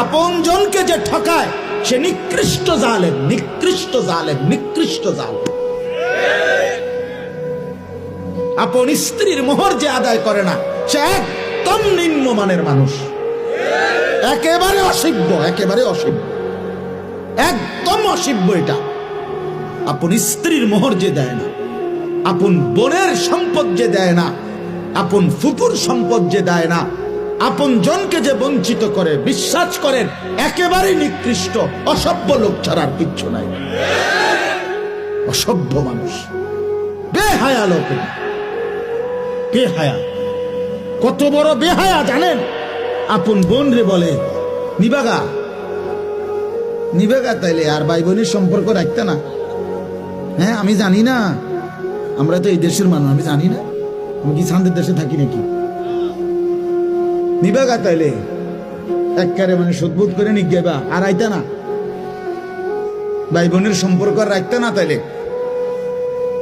আপন জনকে যে ঠকায় সে নিকৃষ্ট জালেম, নিকৃষ্ট জালেম, নিকৃষ্ট জালেম। আপন স্ত্রীর মোহর যে আদায় করে না সে একদম নিম্নমানের মানুষ, একেবারে অসভ্য, একেবারে অসভ্য, একদম অসভ্য। এটা আপন স্ত্রীর মোহর যে দেয় না, আপন বোনের সম্পদ যে দেয় না, আপন ফুপুর সম্পদ যে দেয় না, আপন জনকে যে বঞ্চিত করে, বিশ্বাস করেন একেবারে নিকৃষ্ট অসভ্য লোক ছাড়ার কিচ্ছু নাই। অসভ্য মানুষ, বেহায়া লোক, বেহায়া। কত বড় বেহায়া জানেন? আপন বোন রে বলে নিবাগা, নিবাগা, তাইলে আর ভাই বোনের সম্পর্ক রাখতে না? হ্যাঁ, আমি জানি না, আমরা তো এই দেশের মানুষ, আমি জানি না, আমি কি শান্তির দেশে থাকি নাকি? নিবাগা তাইলে একবারে মানে সদ্ভুত করে নিগেবা, আর আইতা না, ভাই বোনের সম্পর্ক রাখতে না তাইলে।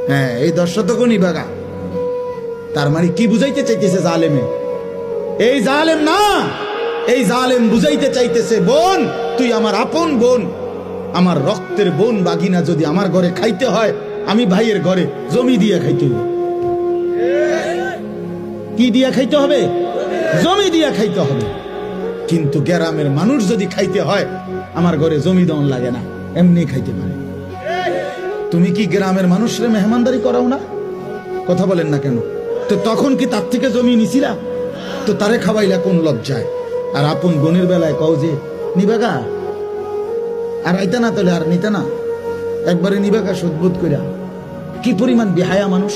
হ্যাঁ, এই 10 শতক নিবাগা। তার মানে কি বুঝাইতে চাইতেছে জালেমে? এই জালেম না, এই জালেম বুঝাইতে চাইতেছে বোন তুই আমার আপন বোন, আমার রক্তের বোন বাগিনা যদি আমার ঘরে খাইতে হয়, আমি ভাইয়ের ঘরে জমি দিয়ে খাইতে হবে। কি দিয়ে খাইতে হবে? জমি দিয়ে খাইতে হবে। কিন্তু গ্রামের মানুষ যদি খাইতে হয়, আমার ঘরে জমি দন লাগে না, এমনি খাইতে পারে। তুমি কি গ্রামের মানুষরে মেহমানদারি করাও না? কথা বলেন না কেন? তো তখন কি তার থেকে জমি নিছিলা? তো তারে খাওয়াইলা কোন লজ্জায়? আর আপন বোনের বেলায় কও যে নিবাগা, আর আইতা না তাহলে আর নিতা না, একবারে নিবাগা সদ্ভুত কইরা। কি পরিমাণ বেহায়া মানুষ!